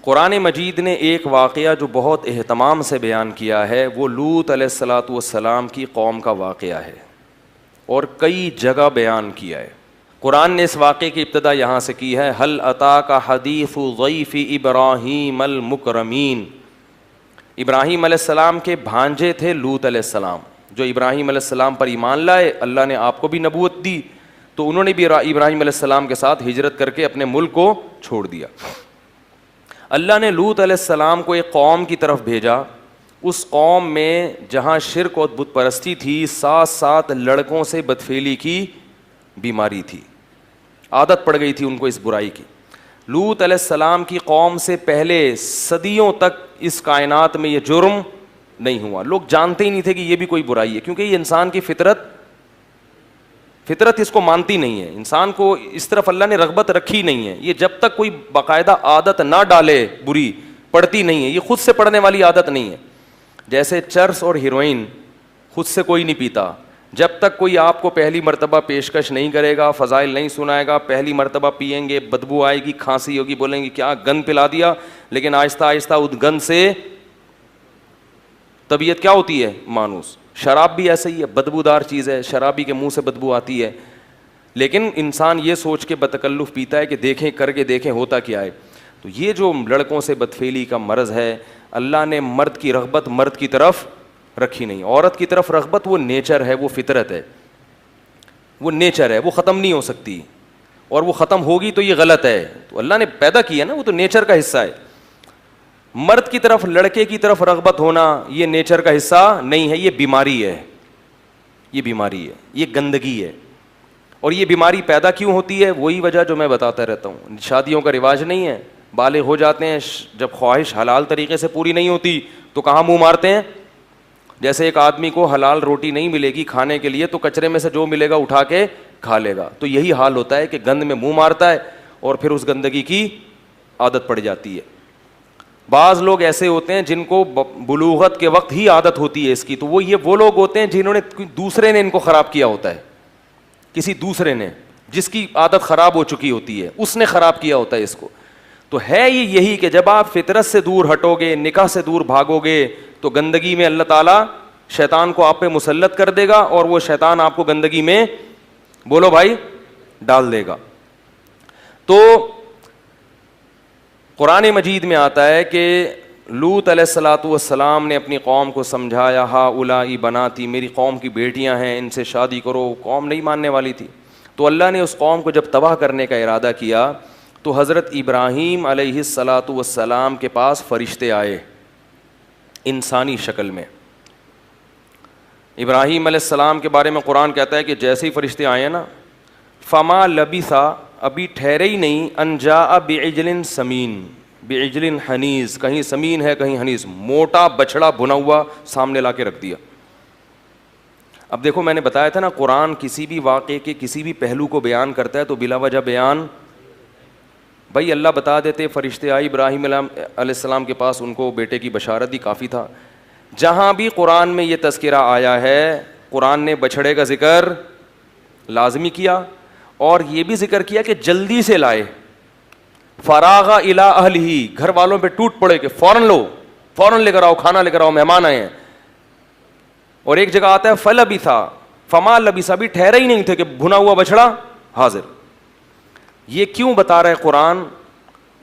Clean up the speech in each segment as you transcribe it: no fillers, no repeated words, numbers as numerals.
قرآن مجید نے ایک واقعہ جو بہت اہتمام سے بیان کیا ہے وہ لوط علیہ الصلاۃ والسلام کی قوم کا واقعہ ہے اور کئی جگہ بیان کیا ہے. قرآن نے اس واقعے کی ابتدا یہاں سے کی ہے, هل اتاک حدیث ضیف ابراہیم المکرمین. ابراہیم علیہ السلام کے بھانجے تھے لوط علیہ السلام, جو ابراہیم علیہ السلام پر ایمان لائے. اللہ نے آپ کو بھی نبوت دی تو انہوں نے بھی ابراہیم علیہ السلام کے ساتھ ہجرت کر کے اپنے ملک کو چھوڑ دیا. اللہ نے لوط علیہ السلام کو ایک قوم کی طرف بھیجا. اس قوم میں جہاں شرک اور بت پرستی تھی, ساتھ ساتھ لڑکوں سے بدفعلی کی بیماری تھی, عادت پڑ گئی تھی ان کو اس برائی کی. لوط علیہ السلام کی قوم سے پہلے صدیوں تک اس کائنات میں یہ جرم نہیں ہوا. لوگ جانتے ہی نہیں تھے کہ یہ بھی کوئی برائی ہے, کیونکہ یہ انسان کی فطرت اس کو مانتی نہیں ہے. انسان کو اس طرف اللہ نے رغبت رکھی نہیں ہے. یہ جب تک کوئی باقاعدہ عادت نہ ڈالے بری, پڑتی نہیں ہے. یہ خود سے پڑنے والی عادت نہیں ہے. جیسے چرس اور ہیروئن خود سے کوئی نہیں پیتا. جب تک کوئی آپ کو پہلی مرتبہ پیشکش نہیں کرے گا, فضائل نہیں سنائے گا, پہلی مرتبہ پئیں گے, بدبو آئے گی, کھانسی ہوگی, بولیں گے کیا گند پلا دیا. لیکن آہستہ آہستہ اس گند سے طبیعت کیا ہوتی ہے, مانوس. شراب بھی ایسے ہی ہے, بدبودار چیز ہے, شرابی کے منہ سے بدبو آتی ہے. لیکن انسان یہ سوچ کے بتکلف پیتا ہے کہ دیکھیں, کر کے دیکھیں ہوتا کیا ہے. تو یہ جو لڑکوں سے بدفعلی کا مرض ہے, اللہ نے مرد کی رغبت مرد کی طرف رکھی نہیں. عورت کی طرف رغبت وہ نیچر ہے, وہ فطرت ہے, وہ نیچر ہے, وہ ختم نہیں ہو سکتی, اور وہ ختم ہوگی تو یہ غلط ہے. تو اللہ نے پیدا کیا نا, وہ تو نیچر کا حصہ ہے. مرد کی طرف, لڑکے کی طرف رغبت ہونا یہ نیچر کا حصہ نہیں ہے, یہ بیماری ہے. یہ بیماری ہے, یہ گندگی ہے. اور یہ بیماری پیدا کیوں ہوتی ہے, وہی وجہ جو میں بتاتا رہتا ہوں. شادیوں کا رواج نہیں ہے, بالغ ہو جاتے ہیں, جب خواہش حلال طریقے سے پوری نہیں ہوتی تو کہاں منہ مارتے ہیں. جیسے ایک آدمی کو حلال روٹی نہیں ملے گی کھانے کے لیے تو کچرے میں سے جو ملے گا اٹھا کے کھا لے گا. تو یہی حال ہوتا ہے کہ گند میں منہ مارتا ہے اور پھر اس گندگی کی عادت پڑ جاتی ہے. بعض لوگ ایسے ہوتے ہیں جن کو بلوغت کے وقت ہی عادت ہوتی ہے اس کی, تو وہ لوگ ہوتے ہیں جنہوں نے دوسرے نے ان کو خراب کیا ہوتا ہے. کسی دوسرے نے, جس کی عادت خراب ہو چکی ہوتی ہے, اس نے خراب کیا ہوتا ہے اس کو. تو ہے یہ یہی کہ جب آپ فطرت سے دور ہٹو گے, نکاح سے دور بھاگو گے, تو گندگی میں اللہ تعالیٰ شیطان کو آپ پہ مسلط کر دے گا, اور وہ شیطان آپ کو گندگی میں, بولو بھائی, ڈال دے گا. تو قرآن مجید میں آتا ہے کہ لوط علیہ الصلاۃ والسلام نے اپنی قوم کو سمجھایا, ہؤلاء بناتی, میری قوم کی بیٹیاں ہیں, ان سے شادی کرو. قوم نہیں ماننے والی تھی. تو اللہ نے اس قوم کو جب تباہ کرنے کا ارادہ کیا تو حضرت ابراہیم علیہ الصلاۃ والسلام کے پاس فرشتے آئے انسانی شکل میں. ابراہیم علیہ السلام کے بارے میں قرآن کہتا ہے کہ جیسے ہی فرشتے آئے نا, فما لبثا, ابھی ٹھہرے ہی نہیں, ان جاء بعجل سمین, بعجل حنیز, کہیں سمین ہے کہیں حنیز, موٹا بچڑا بھنا ہوا سامنے لا کے رکھ دیا. اب دیکھو, میں نے بتایا تھا نا, قرآن کسی بھی واقعے کے کسی بھی پہلو کو بیان کرتا ہے تو بلا وجہ بیان, بھائی اللہ بتا دیتے فرشتے آئے ابراہیم علیہ السلام کے پاس, ان کو بیٹے کی بشارت دی, کافی تھا. جہاں بھی قرآن میں یہ تذکرہ آیا ہے, قرآن نے بچھڑے کا ذکر لازمی کیا, اور یہ بھی ذکر کیا کہ جلدی سے لائے. فراغ الی اہلہ, گھر والوں پہ ٹوٹ پڑے کہ فوراً لو, فوراً لے کر آؤ, کھانا لے کر آؤ, مہمان آئے ہیں. اور ایک جگہ آتا ہے فلبثا, فما لبثا, بھی ٹھہرے ہی نہیں تھے کہ بھنا ہوا بچڑا حاضر. یہ کیوں بتا رہے قرآن؟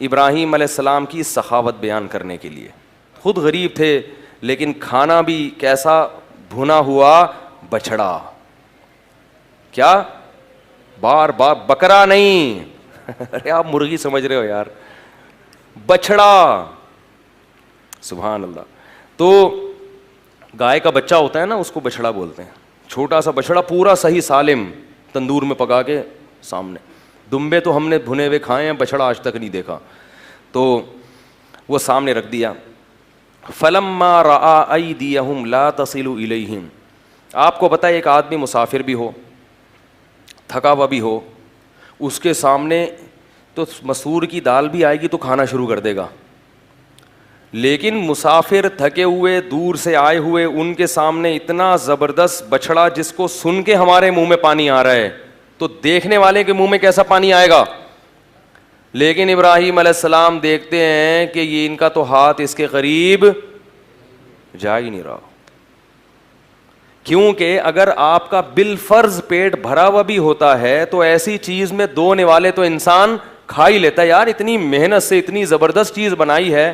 ابراہیم علیہ السلام کی سخاوت بیان کرنے کے لیے. خود غریب تھے لیکن کھانا بھی کیسا, بھنا ہوا بچڑا. کیا بار بار, بکرا نہیں, ارے آپ مرغی سمجھ رہے ہو یار, بچڑا. سبحان اللہ. تو گائے کا بچہ ہوتا ہے نا, اس کو بچڑا بولتے ہیں. چھوٹا سا بچڑا پورا صحیح سالم, تندور میں پکا کے سامنے. دمبے تو ہم نے بھنے ہوئے کھائے ہیں, بچڑا آج تک نہیں دیکھا. تو وہ سامنے رکھ دیا. فلما رأى أيديهم لا تصل إليهم, آپ کو پتہ ہے ایک آدمی مسافر بھی ہو, تھکا ہوا بھی ہو, اس کے سامنے تو مسور کی دال بھی آئے گی تو کھانا شروع کر دے گا. لیکن مسافر تھکے ہوئے دور سے آئے ہوئے, ان کے سامنے اتنا زبردست بچڑا جس کو سن کے ہمارے منہ میں پانی آ رہا ہے, تو دیکھنے والے کے منہ میں کیسا پانی آئے گا. لیکن ابراہیم علیہ السلام دیکھتے ہیں کہ یہ ان کا تو ہاتھ اس کے قریب جا ہی نہیں رہا، کیونکہ اگر آپ کا بالفرض پیٹ بھرا ہوا بھی ہوتا ہے تو ایسی چیز میں 2 نوالے تو انسان کھا ہی لیتا ہے. یار اتنی محنت سے اتنی زبردست چیز بنائی ہے،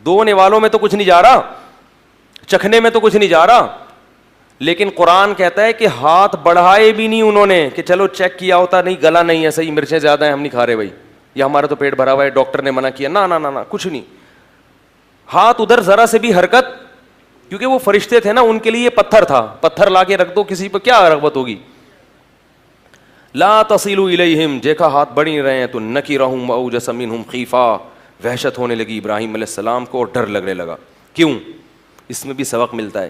2 نوالوں میں تو کچھ نہیں جا رہا، چکھنے میں تو کچھ نہیں جا رہا. لیکن قرآن کہتا ہے کہ ہاتھ بڑھائے بھی نہیں انہوں نے کہ چلو چیک کیا ہوتا، نہیں گلا نہیں ہے صحیح، مرچیں زیادہ ہیں ہم نہیں کھا رہے بھائی، یا ہمارا تو پیٹ بھرا ہوا ہے ڈاکٹر نے منع کیا، نہ کچھ نہیں. ہاتھ ادھر ذرا سے بھی حرکت، کیونکہ وہ فرشتے تھے نا، ان کے لیے یہ پتھر تھا، پتھر لا کے رکھ دو کسی پہ کیا رغبت ہوگی. لا تصلوا الیہم، دیکھا ہاتھ بڑھ نہیں رہے ہیں تو نکرہم واوجس منہم خیفہ، وحشت ہونے لگی ابراہیم علیہ السلام کو اور ڈر لگنے لگا. کیوں؟ اس میں بھی سبق ملتا ہے.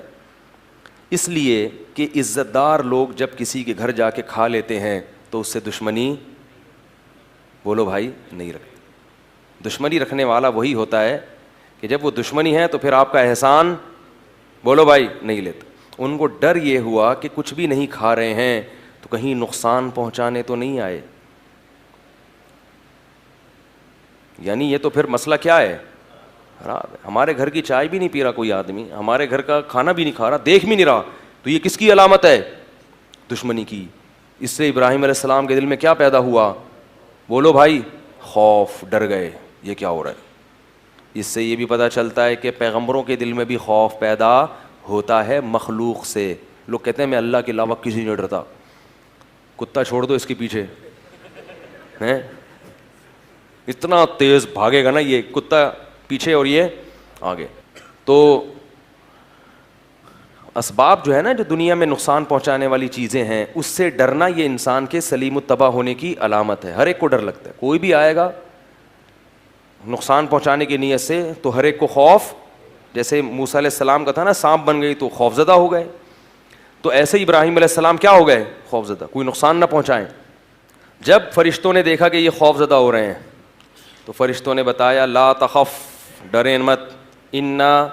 اس لیے کہ عزت دار لوگ جب کسی کے گھر جا کے کھا لیتے ہیں تو اس سے دشمنی، بولو بھائی، نہیں رکھتے. دشمنی رکھنے والا وہی ہوتا ہے کہ جب وہ دشمنی ہے تو پھر آپ کا احسان، بولو بھائی، نہیں لیتا. ان کو ڈر یہ ہوا کہ کچھ بھی نہیں کھا رہے ہیں تو کہیں نقصان پہنچانے تو نہیں آئے. یعنی یہ تو پھر مسئلہ کیا ہے؟ ہمارے گھر کی چائے بھی نہیں پی رہا کوئی آدمی، ہمارے گھر کا کھانا بھی نہیں کھا رہا، دیکھ بھی نہیں رہا، تو یہ کس کی علامت ہے؟ دشمنی کی. اس سے ابراہیم علیہ السلام کے دل میں کیا پیدا ہوا؟ بولو بھائی، خوف، ڈر گئے یہ کیا ہو رہا ہے. اس سے یہ بھی پتہ چلتا ہے کہ پیغمبروں کے دل میں بھی خوف پیدا ہوتا ہے مخلوق سے. لوگ کہتے ہیں میں اللہ کے علاوہ کسی نہیں ڈرتا، کتا چھوڑ دو اس کے پیچھے، اتنا تیز بھاگے گا نا یہ کتا پیچھے اور یہ آگے. تو اسباب جو ہے نا، جو دنیا میں نقصان پہنچانے والی چیزیں ہیں، اس سے ڈرنا یہ انسان کے سلیم التباہ ہونے کی علامت ہے. ہر ایک کو ڈر لگتا ہے، کوئی بھی آئے گا نقصان پہنچانے کی نیت سے تو ہر ایک کو خوف. جیسے موسیٰ علیہ السلام کا تھا نا، سانپ بن گئی تو خوف زدہ ہو گئے، تو ایسے ہی ابراہیم علیہ السلام کیا ہو گئے؟ خوف زدہ، کوئی نقصان نہ پہنچائیں. جب فرشتوں نے دیکھا کہ یہ خوف زدہ ہو رہے ہیں تو فرشتوں نے بتایا لا تخف، ڈریں مت، انا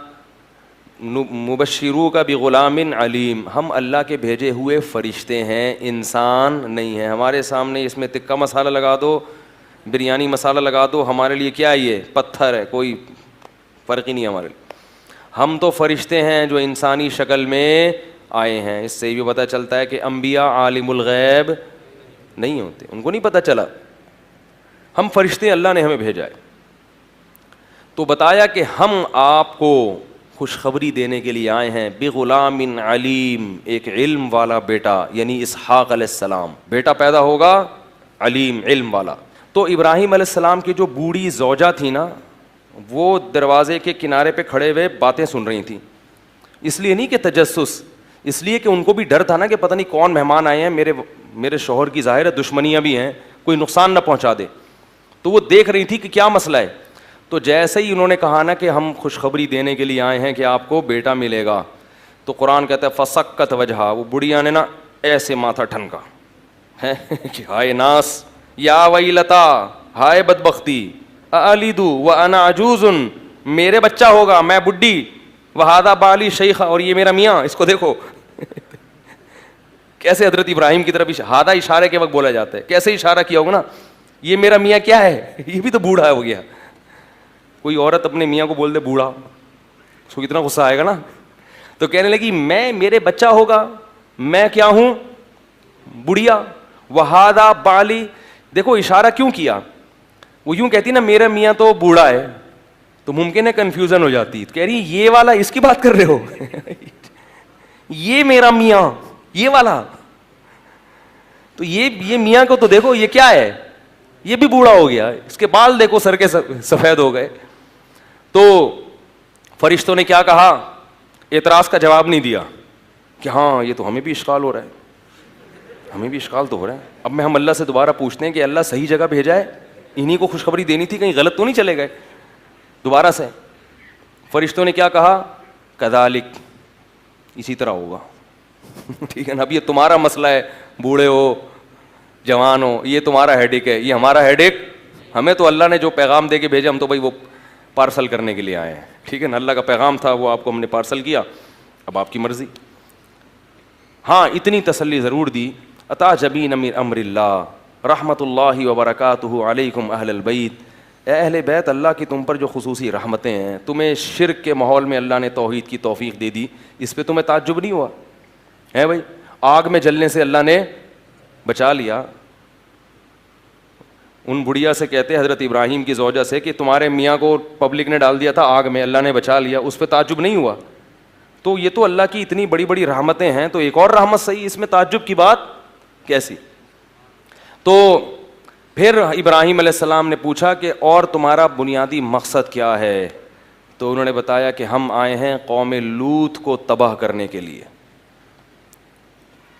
مبشروک بغلام علیم، ہم اللہ کے بھیجے ہوئے فرشتے ہیں، انسان نہیں ہیں. ہمارے سامنے اس میں تکہ مسالہ لگا دو، بریانی مسالہ لگا دو، ہمارے لیے کیا یہ پتھر ہے، کوئی فرق ہی نہیں ہمارے لیے. ہم تو فرشتے ہیں جو انسانی شکل میں آئے ہیں. اس سے یہ بھی پتہ چلتا ہے کہ انبیاء عالم الغیب نہیں ہوتے، ان کو نہیں پتہ چلا. ہم فرشتے اللہ نے ہمیں بھیجا ہے. تو بتایا کہ ہم آپ کو خوشخبری دینے کے لیے آئے ہیں بغلام علیم، ایک علم والا بیٹا، یعنی اسحاق علیہ السلام بیٹا پیدا ہوگا علیم، علم والا. تو ابراہیم علیہ السلام کی جو بوڑھی زوجہ تھی نا، وہ دروازے کے کنارے پہ کھڑے ہوئے باتیں سن رہی تھیں. اس لیے نہیں کہ تجسس، اس لیے کہ ان کو بھی ڈر تھا نا کہ پتہ نہیں کون مہمان آئے ہیں، میرے شوہر کی ظاہر ہے دشمنیاں بھی ہیں، کوئی نقصان نہ پہنچا دے. تو وہ دیکھ رہی تھی کہ کیا مسئلہ ہے. تو جیسے ہی انہوں نے کہا نا کہ ہم خوشخبری دینے کے لیے آئے ہیں کہ آپ کو بیٹا ملے گا، تو قرآن کہتا ہے فسکت وجہا، وہ بڑھیا نے نا ایسے ماتھا ٹھنکا ہے کہ ہائے ناس، یا ویلتا، ہائے بدبختی، الیدو وانا عجوز، میرے بچہ ہوگا میں بڈھی، وہذا بالی شیخ، اور یہ میرا میاں، اس کو دیکھو کیسے حضرت ابراہیم کی طرف ہادہ اشارے کے وقت بولا جاتا ہے، کیسے اشارہ کیا ہوگا نا، یہ میرا میاں کیا ہے، یہ بھی تو بوڑھا ہو گیا. کوئی عورت اپنے میاں کو بول دے بوڑھا، اس کو کتنا غصہ آئے گا نا. تو کہنے لگی میرے بچہ ہوگا، میں کیا ہوں؟ بڑھیا. وہذا بالی، دیکھو اشارہ کیوں کیا. وہ یوں کہتی نا میرا میاں تو بوڑھا ہے تو ممکن ہے کنفیوژن ہو جاتی، کہہ رہی یہ والا اس کی بات کر رہے ہو یہ میرا میاں یہ والا، تو یہ میاں کو تو دیکھو یہ کیا ہے، یہ بھی بوڑھا ہو گیا، اس کے بال دیکھو سر کے سفید ہو گئے. تو فرشتوں نے کیا کہا؟ اعتراض کا جواب نہیں دیا کہ ہاں یہ تو ہمیں بھی اشکال ہو رہا ہے، ہمیں بھی اشکال تو ہو رہا ہے. اب میں ہم اللہ سے دوبارہ پوچھتے ہیں کہ اللہ صحیح جگہ بھیجا ہے، انہی کو خوشخبری دینی تھی، کہیں غلط تو نہیں چلے گئے. دوبارہ سے فرشتوں نے کیا کہا؟ کذالک، اسی طرح ہوگا ٹھیک ہے نا. اب یہ تمہارا مسئلہ ہے، بوڑھے ہو جوان ہو، یہ تمہارا ہیڈیک ہے، یہ ہمارا ہیڈیک. ہمیں تو اللہ نے جو پیغام دے کے بھیجا ہم تو بھائی وہ پارسل کرنے کے لیے آئے ہیں، ٹھیک ہے نا. اللہ کا پیغام تھا وہ آپ کو ہم نے پارسل کیا، اب آپ کی مرضی. ہاں اتنی تسلی ضرور دی، عطا جبین من امر اللہ، رحمت اللہ وبرکاتہ علیکم اہل البیت، اے اہل بیت اللہ کی تم پر جو خصوصی رحمتیں ہیں، تمہیں شرک کے ماحول میں اللہ نے توحید کی توفیق دے دی، اس پہ تمہیں تعجب نہیں ہوا ہے بھائی؟ آگ میں جلنے سے اللہ نے بچا لیا. ان بڑھیا سے کہتے ہیں حضرت ابراہیم کی زوجہ سے کہ تمہارے میاں کو پبلک نے ڈال دیا تھا آگ میں، اللہ نے بچا لیا، اس پہ تعجب نہیں ہوا؟ تو یہ تو اللہ کی اتنی بڑی بڑی رحمتیں ہیں، تو ایک اور رحمت صحیح، اس میں تعجب کی بات کیسی؟ تو پھر ابراہیم علیہ السلام نے پوچھا کہ اور تمہارا بنیادی مقصد کیا ہے؟ تو انہوں نے بتایا کہ ہم آئے ہیں قوم لوط کو تباہ کرنے کے لیے.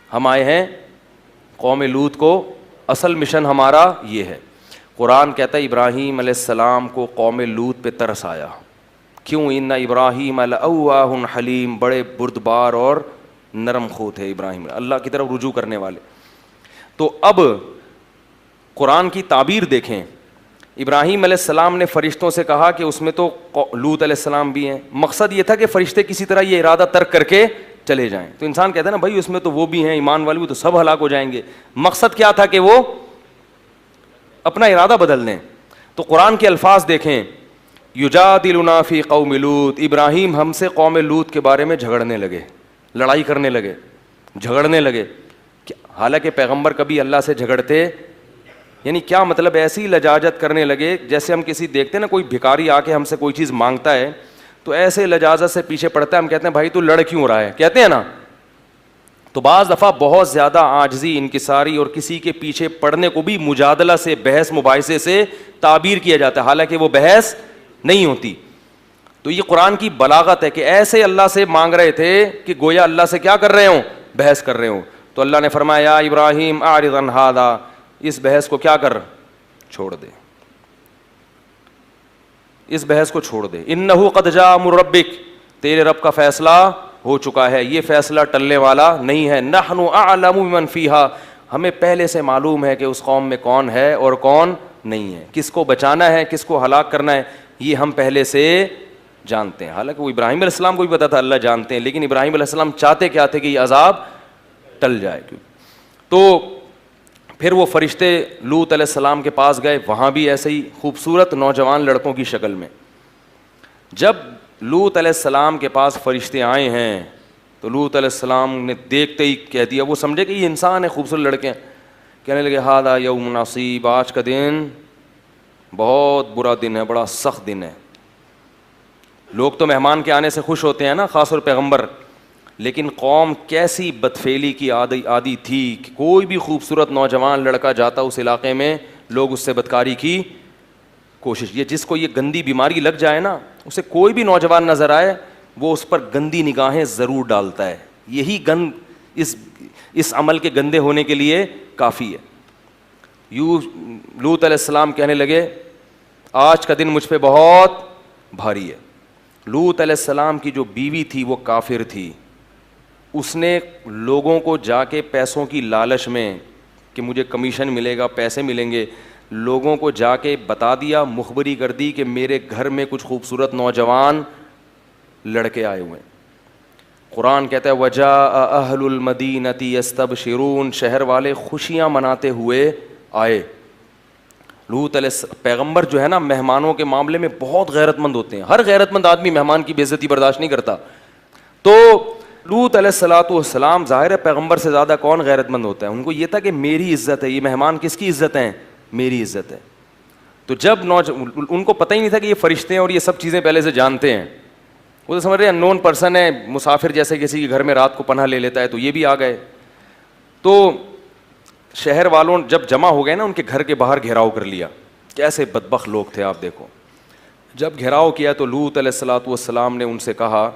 ہم آئے ہیں قوم لوط کو، اصل مشن ہمارا یہ ہے. قرآن کہتا ہے ابراہیم علیہ السلام کو قوم لوط پہ ترس آیا. کیوں؟ ان ابراہیم لأواہ حلیم، بڑے بردبار اور نرم خو تھے ابراہیم، اللہ کی طرف رجوع کرنے والے. تو اب قرآن کی تعبیر دیکھیں، ابراہیم علیہ السلام نے فرشتوں سے کہا کہ اس میں تو لوط علیہ السلام بھی ہیں. مقصد یہ تھا کہ فرشتے کسی طرح یہ ارادہ ترک کر کے چلے جائیں. تو انسان کہتا ہے نا بھائی اس میں تو وہ بھی ہیں ایمان والے بھی، تو سب ہلاک ہو جائیں گے. مقصد کیا تھا کہ وہ اپنا ارادہ بدل دیں. تو قرآن کے الفاظ دیکھیں، یجادلنا فی قوم لوط، ابراہیم ہم سے قوم لوط کے بارے میں جھگڑنے لگے، لڑائی کرنے لگے، جھگڑنے لگے. حالانکہ پیغمبر کبھی اللہ سے جھگڑتے، یعنی کیا مطلب؟ ایسی لجاجت کرنے لگے جیسے ہم کسی دیکھتے ہیں نا کوئی بھکاری آ کے ہم سے کوئی چیز مانگتا ہے تو ایسے لجاجت سے پیچھے پڑتا ہے، ہم کہتے ہیں بھائی تو لڑ کیوں رہا ہے، کہتے ہیں نا. تو بعض دفعہ بہت زیادہ عاجزی، انکساری اور کسی کے پیچھے پڑنے کو بھی مجادلہ سے، بحث مباحثے سے تعبیر کیا جاتا ہے، حالانکہ وہ بحث نہیں ہوتی. تو یہ قرآن کی بلاغت ہے کہ ایسے اللہ سے مانگ رہے تھے کہ گویا اللہ سے کیا کر رہے ہوں؟ بحث کر رہے ہوں. تو اللہ نے فرمایا یا ابراہیم اعرض عن ھذا، اس بحث کو کیا کر، چھوڑ دے، اس بحث کو چھوڑ دے. انہ قد جاء امر ربک، تیرے رب کا فیصلہ ہو چکا ہے، یہ فیصلہ ٹلنے والا نہیں ہے. نحن اعلم بمن فیھا، ہمیں پہلے سے معلوم ہے کہ اس قوم میں کون ہے اور کون نہیں ہے، کس کو بچانا ہے کس کو ہلاک کرنا ہے، یہ ہم پہلے سے جانتے ہیں. حالانکہ وہ ابراہیم علیہ السلام کو بھی پتا تھا اللہ جانتے ہیں، لیکن ابراہیم علیہ السلام چاہتے کیا تھے کہ یہ عذاب ٹل جائے. تو پھر وہ فرشتے لوط علیہ السلام کے پاس گئے، وہاں بھی ایسے ہی خوبصورت نوجوان لڑکوں کی شکل میں. جب لوط علیہ السلام کے پاس فرشتے آئے ہیں تو لوط علیہ السلام نے دیکھتے ہی کہہ دیا، وہ سمجھے کہ یہ انسان ہے، خوبصورت لڑکے ہیں. کہنے لگے ھذا یوم عصیب، آج کا دن بہت برا دن ہے، بڑا سخت دن ہے. لوگ تو مہمان کے آنے سے خوش ہوتے ہیں نا، خاص طور پیغمبر، لیکن قوم کیسی بدفعلی کی عادی تھی کہ کوئی بھی خوبصورت نوجوان لڑکا جاتا اس علاقے میں لوگ اس سے بدکاری کی کوشش. یہ جس کو یہ گندی بیماری لگ جائے نا، اسے کوئی بھی نوجوان نظر آئے وہ اس پر گندی نگاہیں ضرور ڈالتا ہے. یہی گند اس عمل کے گندے ہونے کے لیے کافی ہے. یوں لوط علیہ السلام کہنے لگے آج کا دن مجھ پہ بہت بھاری ہے. لوط علیہ السلام کی جو بیوی تھی وہ کافر تھی. اس نے لوگوں کو جا کے پیسوں کی لالچ میں کہ مجھے کمیشن ملے گا، پیسے ملیں گے، لوگوں کو جا کے بتا دیا، مخبری کر دی کہ میرے گھر میں کچھ خوبصورت نوجوان لڑکے آئے ہوئے ہیں. قرآن کہتا ہے وجاء اہل المدینۃ یستبشرون، شہر والے خوشیاں مناتے ہوئے آئے. لوط علیہ پیغمبر جو ہے نا مہمانوں کے معاملے میں بہت غیرت مند ہوتے ہیں. ہر غیرت مند آدمی مہمان کی بے عزتی برداشت نہیں کرتا. تو لوط علیہ الصلوۃ والسلام، ظاہر ہے پیغمبر سے زیادہ کون غیرت مند ہوتا ہے، ان کو یہ تھا کہ میری عزت ہے، یہ مہمان کس کی عزت ہیں؟ میری عزت ہے. تو جب ان کو پتہ ہی نہیں تھا کہ یہ فرشتے ہیں اور یہ سب چیزیں پہلے سے جانتے ہیں. وہ تو سمجھ رہے ہیں ان نون پرسن ہے، مسافر جیسے کسی کے گھر میں رات کو پناہ لے لیتا ہے، تو یہ بھی آ گئے. تو شہر والوں جب جمع ہو گئے نا، ان کے گھر کے باہر گھیراؤ کر لیا. کیسے بدبخت لوگ تھے آپ دیکھو. جب گھیراؤ کیا تو لوط علیہ الصلوۃ والسلام نے ان سے کہا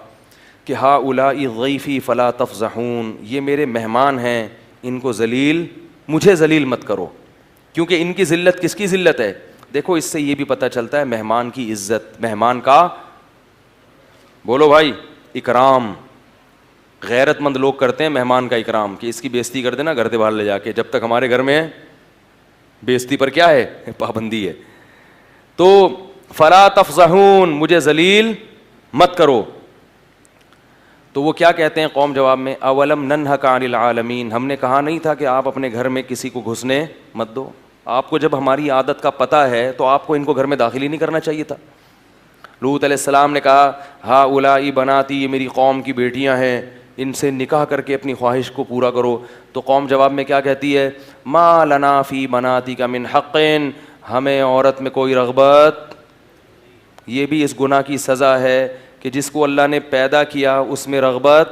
کہ ہؤلاء ضیفی فلا تفضحون، یہ میرے مہمان ہیں، ان کو مجھے ذلیل مت کرو، کیونکہ ان کی ذلت کس کی ذلت ہے؟ دیکھو اس سے یہ بھی پتہ چلتا ہے مہمان کی عزت، مہمان کا بولو بھائی اکرام. غیرت مند لوگ کرتے ہیں مہمان کا اکرام کہ اس کی بے عزتی کر دینا گھر سے باہر لے جا کے، جب تک ہمارے گھر میں ہے بے عزتی پر کیا ہے؟ پابندی ہے. تو فلا تفضحون، مجھے ذلیل مت کرو. تو وہ کیا کہتے ہیں قوم جواب میں, اولم ننہک عن العالمین, ہم نے کہا نہیں تھا کہ آپ اپنے گھر میں کسی کو گھسنے مت دو. آپ کو جب ہماری عادت کا پتہ ہے تو آپ کو ان کو گھر میں داخل ہی نہیں کرنا چاہیے تھا. لوط علیہ السلام نے کہا ہا اولائی بناتی, یہ میری قوم کی بیٹیاں ہیں, ان سے نکاح کر کے اپنی خواہش کو پورا کرو. تو قوم جواب میں کیا کہتی ہے, ما لنا فی بناتک من حق, ہمیں عورت میں کوئی رغبت. یہ بھی اس گناہ کی سزا ہے کہ جس کو اللہ نے پیدا کیا اس میں رغبت,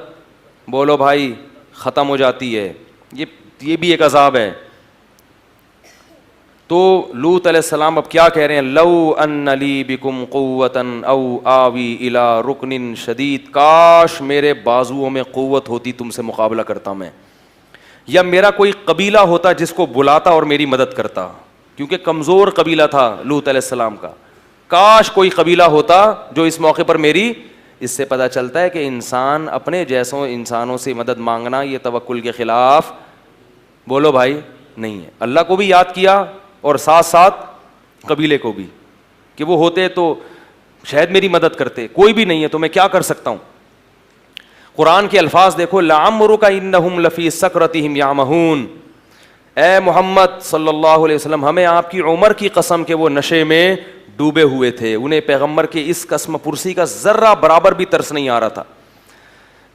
بولو بھائی, ختم ہو جاتی ہے. یہ بھی ایک عذاب ہے. تو لوط علیہ السلام اب کیا کہہ رہے ہیں, لو ان لی بکم قوتا او آوی الی رکن شدید, کاش میرے بازوؤں میں قوت ہوتی تم سے مقابلہ کرتا میں, یا میرا کوئی قبیلہ ہوتا جس کو بلاتا اور میری مدد کرتا, کیونکہ کمزور قبیلہ تھا لوط علیہ السلام کا. کاش کوئی قبیلہ ہوتا جو اس موقع پر میری. اس سے پتہ چلتا ہے کہ انسان اپنے جیسوں انسانوں سے مدد مانگنا یہ توکل کے خلاف, بولو بھائی, نہیں ہے. اللہ کو بھی یاد کیا اور ساتھ ساتھ قبیلے کو بھی, کہ وہ ہوتے تو شاید میری مدد کرتے. کوئی بھی نہیں ہے تو میں کیا کر سکتا ہوں. قرآن کے الفاظ دیکھو, لعمرک انہم لفی سکرتہم یعمہون, اے محمد صلی اللہ علیہ وسلم ہمیں آپ کی عمر کی قسم کہ وہ نشے میں ڈوبے ہوئے تھے. انہیں پیغمبر کے اس قسم پرسی کا ذرہ برابر بھی ترس نہیں آ رہا تھا.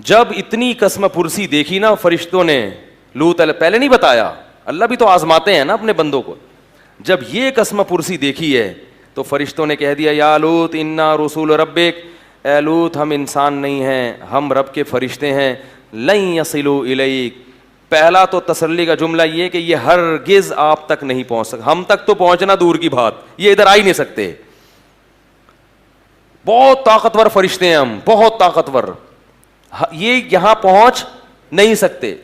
جب اتنی قسم پرسی دیکھی نا فرشتوں نے, لوط علیہ, پہلے نہیں بتایا, اللہ بھی تو آزماتے ہیں نا اپنے بندوں کو. جب یہ قسم پرسی دیکھی ہے تو فرشتوں نے کہہ دیا, یا لوط انا رسول ربک, اے لوط ہم انسان نہیں ہیں, ہم رب کے فرشتے ہیں. لن یصلوا الیک, پہلا تو تسلی کا جملہ یہ کہ یہ ہرگز آپ تک نہیں پہنچ سکتے. ہم تک تو پہنچنا دور کی بات, یہ ادھر آ ہی نہیں سکتے. بہت طاقتور فرشتے ہیں ہم, بہت طاقتور, یہ یہاں پہنچ نہیں سکتے.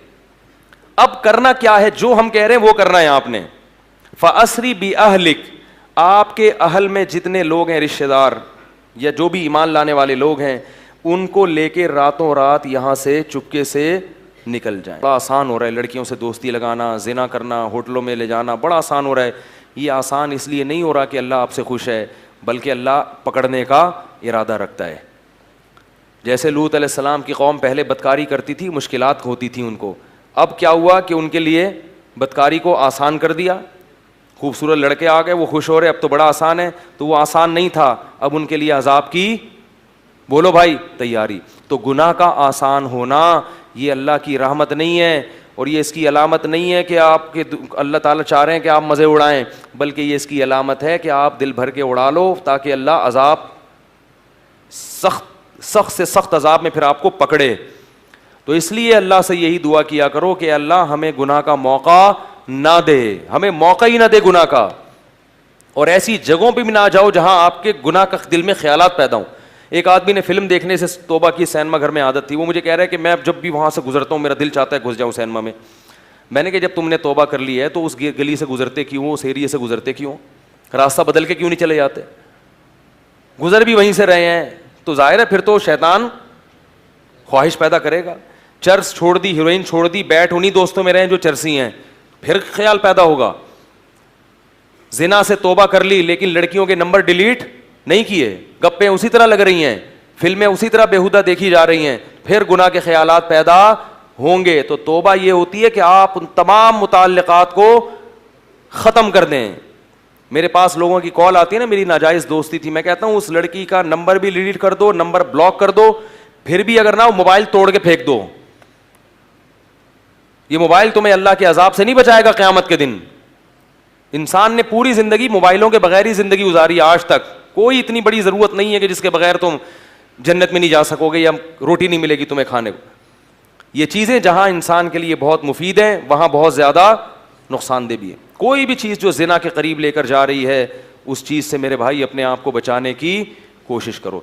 اب کرنا کیا ہے, جو ہم کہہ رہے ہیں وہ کرنا ہے آپ نے. فَأَسْرِ بِأَهْلِكَ, آپ کے اہل میں جتنے لوگ ہیں, رشتہ دار یا جو بھی ایمان لانے والے لوگ ہیں, ان کو لے کے راتوں رات یہاں سے چپکے سے نکل جائیں. بڑا آسان ہو رہا ہے لڑکیوں سے دوستی لگانا, زنا کرنا, ہوٹلوں میں لے جانا, بڑا آسان ہو رہا ہے. یہ آسان اس لیے نہیں ہو رہا کہ اللہ آپ سے خوش ہے, بلکہ اللہ پکڑنے کا ارادہ رکھتا ہے. جیسے لوط علیہ السلام کی قوم پہلے بدکاری کرتی تھی, مشکلات ہوتی تھیں ان کو, اب کیا ہوا کہ ان کے لیے بدکاری کو آسان کر دیا. خوبصورت لڑکے آ گئے, وہ خوش ہو رہے, اب تو بڑا آسان ہے. تو وہ آسان نہیں تھا, اب ان کے لیے عذاب کی, بولو بھائی, تیاری. تو گناہ کا آسان ہونا یہ اللہ کی رحمت نہیں ہے, اور یہ اس کی علامت نہیں ہے کہ آپ کے اللہ تعالیٰ چاہ رہے ہیں کہ آپ مزے اڑائیں, بلکہ یہ اس کی علامت ہے کہ آپ دل بھر کے اڑا لو تاکہ اللہ عذاب, سخت سے سخت عذاب میں پھر آپ کو پکڑے. تو اس لیے اللہ سے یہی دعا کیا کرو کہ اللہ ہمیں گناہ کا موقع نہ دے, ہمیں موقع ہی نہ دے گناہ کا, اور ایسی جگہوں پہ بھی نہ جاؤ جہاں آپ کے گناہ کا دل میں خیالات پیدا ہوں. ایک آدمی نے فلم دیکھنے سے توبہ کی, سینما گھر میں عادت تھی, وہ مجھے کہہ رہا ہے کہ میں جب بھی وہاں سے گزرتا ہوں میرا دل چاہتا ہے گھس جاؤں سینما میں. میں نے کہا جب تم نے توبہ کر لی ہے تو اس گلی سے گزرتے کیوں, اس ایریے سے گزرتے کیوں, راستہ بدل کے کیوں نہیں چلے جاتے؟ گزر بھی وہیں سے رہے ہیں تو ظاہر ہے پھر تو شیطان خواہش پیدا کرے گا. چرس چھوڑ دی, ہیروئن چھوڑ دی, بیٹھ انہیں دوستوں میں رہیں جو چرسی ہیں, پھر خیال پیدا ہوگا. زنا سے توبہ کر لی لیکن لڑکیوں کے نمبر ڈیلیٹ نہیں کیے, گپیں اسی طرح لگ رہی ہیں, فلمیں اسی طرح بیہودہ دیکھی جا رہی ہیں, پھر گناہ کے خیالات پیدا ہوں گے. تو توبہ یہ ہوتی ہے کہ آپ ان تمام متعلقات کو ختم کر دیں. میرے پاس لوگوں کی کال آتی ہے نا, میری ناجائز دوستی تھی, میں کہتا ہوں اس لڑکی کا نمبر بھی ڈیلیٹ کر دو, نمبر بلاک کر دو, پھر بھی اگر نہ ہو موبائل توڑ کے پھینک دو. یہ موبائل تمہیں اللہ کے عذاب سے نہیں بچائے گا قیامت کے دن. انسان نے پوری زندگی موبائلوں کے بغیر ہی زندگی گزاری آج تک. کوئی اتنی بڑی ضرورت نہیں ہے کہ جس کے بغیر تم جنت میں نہیں جا سکو گے یا روٹی نہیں ملے گی تمہیں کھانے کو. یہ چیزیں جہاں انسان کے لیے بہت مفید ہیں وہاں بہت زیادہ نقصان دہ بھی ہے. کوئی بھی چیز جو زنا کے قریب لے کر جا رہی ہے اس چیز سے میرے بھائی اپنے آپ کو بچانے کی کوشش کرو.